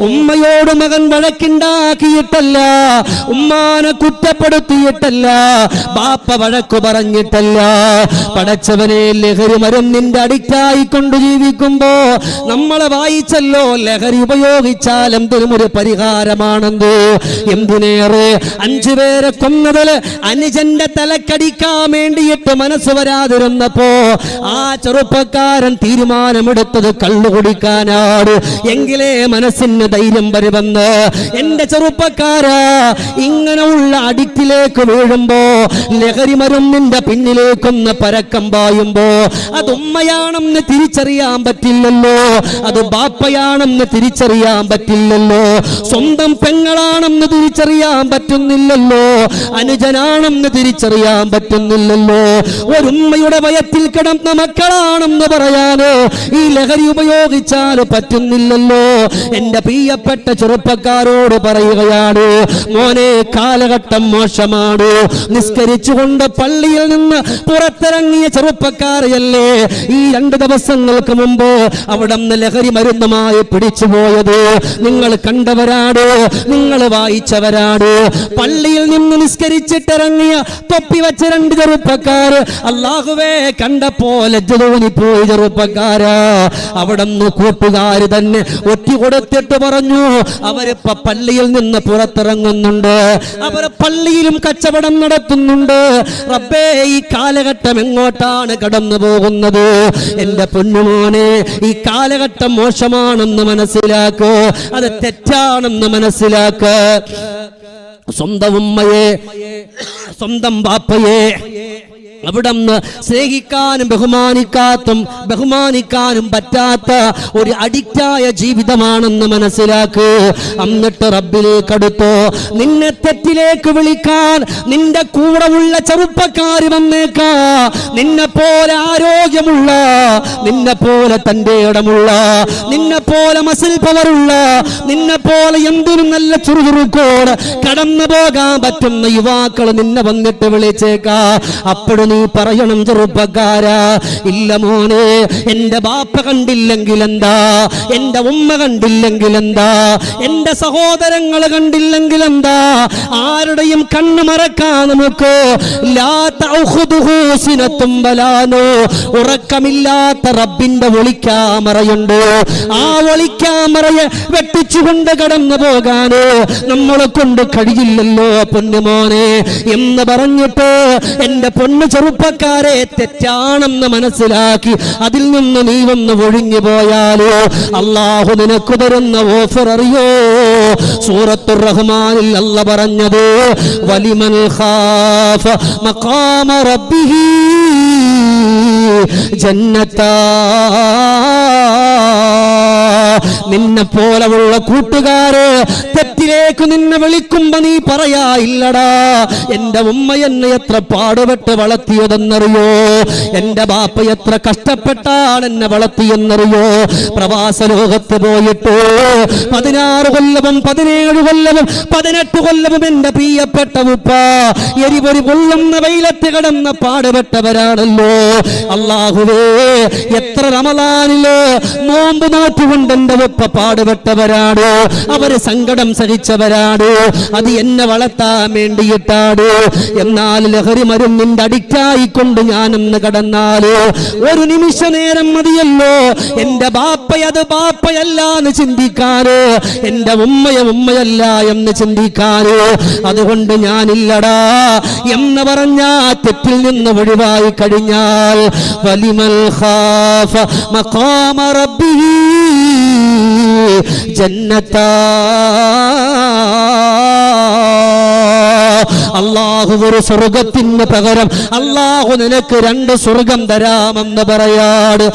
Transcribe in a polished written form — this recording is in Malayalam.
ഉമ്മയോട് മകൻ വഴക്കുണ്ടാക്കിയിട്ടല്ല, ഉമ്മാനെ കുറ്റപ്പെടുത്തിയിട്ടല്ല, ബാപ്പ വഴക്കു പറഞ്ഞിട്ടല്ല. പടച്ചവനെ, ലഹരി മരുന്നിന്റെ അഡിക്റ്റായിക്കൊണ്ട് ജീവിക്കുമ്പോ നമ്മളെ വായിച്ചല്ലോ, ലഹരി ഉപയോഗിച്ചാൽ എന്തിനും ഒരു പരിഹാരമാണെന്ന്. എന്തിനേറെ 5 പേരെ കൊന്നതില് അനുജന്റെ തലക്കടിക്കാൻ വേണ്ടിയിട്ട് മനസ്സ് വരാതിരുന്നപ്പോ ആ ചെറുപ്പക്കാരൻ തീരുമാനമെടുത്തത് കള്ളു കുടിക്കാനാണ്. എങ്കിലേ മനസ്സിന് ധൈര്യം വരുമെന്ന്. എന്റെ ചെറുപ്പക്കാരാ, ഇങ്ങനെയുള്ള അഡിക്റ്റിലേക്ക് വീഴുമ്പോ, ലഹരി മരുന്നിന്റെ പിന്നിലേക്കൊന്ന് പരക്കം പായുമ്പോ, അത് ഉമ്മയാണെന്ന് തിരിച്ചറിയാൻ പറ്റില്ലല്ലോ, അത് ബാപ്പയാണെന്ന് തിരിച്ചറിയാൻ പറ്റില്ലല്ലോ, സ്വന്തം പെങ്ങളാണെന്ന് തിരിച്ചറിയാൻ പറ്റുന്നില്ലല്ലോ, അനുജനാണെന്ന് തിരിച്ചറിയാൻ പറ്റുന്നില്ലല്ലോ, ഒരുമ്മയുടെ വയറ്റിൽ കിടന്ന മക്കളാണെന്ന് പറയാനോ ഈ ലഹരി ഉപയോഗിച്ചാൽ പറ്റുന്നില്ലല്ലോ. എന്റെ പ്രിയപ്പെട്ട ചെറുപ്പക്കാരോട് പറയുകയാണ്, മോനെ, കാലഘട്ടം മോശമാണ്. നിസ്കരിച്ചുകൊണ്ട് പള്ളിയിൽ നിന്ന് പുറത്തിറങ്ങിയ ചെറുപ്പക്കാരെയല്ലേ ഈ 2 ദിവസങ്ങൾക്ക് മുമ്പ് അവിടെ നിന്ന് ലഹരി മരുന്നുമായി പിടിച്ചുപോയത്? നിങ്ങൾ കണ്ടവരാണ്, നിങ്ങൾ വായിച്ചവരാണ്. പള്ളിയിൽ നിന്ന് നിസ്കരിച്ചിട്ടിറങ്ങിയ തൊപ്പി വെച്ച 2 ചെറുപ്പക്കാർ, അല്ലാഹുവേ, കണ്ടപ്പോ ലജ്ജ തോന്നിപ്പോയി ചെറുപ്പക്കാരാ. അവിടെ നിന്ന് കൂട്ടുകാര് തന്നെ ഒറ്റ കൊടുത്തിട്ട് പറഞ്ഞു, അവരിപ്പോ പള്ളിയിൽ നിന്ന് പുറത്തിറങ്ങുന്നുണ്ട്, അവർ പള്ളിയിലും കച്ചവടം നടത്തുന്നുണ്ട്. റബ്ബേ, ഈ കാലഘട്ടം എങ്ങോട്ടാണ് കടന്നു പോകുന്നത്? എന്റെ പൊന്നുമോനെ, ഈ കാലഘട്ടം മോശമാണെന്ന് മനസ്സിലാക്കോ, അത് തെറ്റാണെന്ന് മനസ്സിലാക്കോ. സ്വന്തം ഉമ്മയെ, സ്വന്തം ബാപ്പയെ അവിടുന്ന് സ്നേഹിക്കാനും ബഹുമാനിക്കാനും പറ്റാത്ത ഒരു അഡിക്റ്റായ ജീവിതമാണെന്ന് മനസ്സിലാക്കൂ. എന്നിട്ട് റബ്ബിലേക്ക് അടുത്തോ. നിന്നെ തെറ്റിലേക്ക് വിളിക്കാൻ നിന്റെ കൂടെ ഉള്ള ചെറുപ്പക്കാര് വന്നേക്കാ. നിന്നെ പോലെ ആരോഗ്യമുള്ള, നിന്നെ പോലെ തന്റെ ഇടമുള്ള, നിന്നെ പോലെ മസിൽ പവറുള്ള, നിന്നെ പോലെ എന്തിനും നല്ല ചുറുചുറുക്കോട് കടന്നു പോകാൻ പറ്റുന്ന യുവാക്കൾ നിന്നെ വന്നിട്ട് വിളിച്ചേക്കാ. അപ്പോഴും നീ പറയണം, ചെറുപ്പക്കാരാ, ഇല്ല മോനെ, എന്റെ ബാപ്പ കണ്ടില്ലെങ്കിൽ എന്താ, എന്റെ ഉമ്മ കണ്ടില്ലെങ്കിൽ എന്താ, എന്റെ സഹോദരങ്ങൾ കണ്ടില്ലെങ്കിൽ എന്താ, ആരുടെയും കണ്ണ് മറക്കാൻ നമുക്ക്. ഉറക്കമില്ലാത്ത റബ്ബിന്റെ ഒളിക്യാമറയുണ്ട്. ആ ഒളിക്യാമറയെ വെട്ടിച്ചുകൊണ്ട് കടന്നു പോകാനോ നമ്മളെ കൊണ്ട് കഴിയില്ലല്ലോ പൊന്നുമോനെ എന്ന് പറഞ്ഞിട്ട് എന്റെ പൊന്നു ചെറുപ്പക്കാരെ, തെറ്റാണെന്ന് മനസ്സിലാക്കി അതിൽ നിന്ന് നീ വന്ന് ഒഴിഞ്ഞു പോയാലോ അല്ലാഹു നിനക്ക് തരുന്ന ഓഫർ അറിയോ? സൂറത്തുർ റഹ്മാനിൽ അല്ലാഹ് പറഞ്ഞത്, വലിമൻ ഖാഫ മഖാമ റബ്ബിഹി ജന്നത്താ. നിന്നെ പോലെയുള്ള കൂട്ടുകാര് തെറ്റിലേക്ക് നിന്നെ വിളിക്കുമ്പോ നീ പറയാ, ഇല്ലടാ, എന്റെ ഉമ്മ എന്നെ എത്ര പാടുപെട്ട് വളർത്തിയതെന്നറിയോ, എന്റെ ബാപ്പ എത്ര കഷ്ടപ്പെട്ടാണ് എന്നെ വളർത്തിയെന്നറിയോ. പ്രവാസ ലോകത്ത് പോയിട്ട് 16 കൊല്ലവും 17 കൊല്ലവും 18 കൊല്ലവും എന്റെ പ്രിയപ്പെട്ട ഉപ്പ എരിപൊരി കൊള്ളുന്ന വെയിലത്ത് കിടന്ന പാടുപെട്ടവരാണല്ലോ. അല്ലാഹുവേ, എത്ര റമളാനില് നോമ്പ് നോറ്റുകൊണ്ട് എന്റെ ഉപ്പ പാടുപെട്ടവരാണ്, അവര് സങ്കടം സഹിച്ചവരാണ്. അത് എന്നെ വളർത്താൻ വേണ്ടിയിട്ടാണ്. എന്നാൽ ലഹരി മരുന്നിന്റെ അഡിക്റ്റായിക്കൊണ്ട് ഞാനൊന്ന് കടന്നാല് ഒരു നിമിഷ നേരം മതിയല്ലോ എന്റെ ബാപ്പയത് ബാപ്പയല്ല എന്ന് ചിന്തിക്കാന്, എന്റെ ഉമ്മയല്ല എന്ന് ചിന്തിക്കാന്. അതുകൊണ്ട് ഞാനില്ലടാ എന്ന് പറഞ്ഞ തെറ്റിൽ നിന്ന് ഒഴിവായി കഴിഞ്ഞാൽ, വലിമൽ ഖാഫ മഖാമ റബ്ബിഹി ജന്നത്താ. അല്ലാഹു ഒരു സ്വർഗത്തിന് പകരം അല്ലാഹു നിനക്ക് 2 സ്വർഗം തരാമെന്ന് പറയാട്.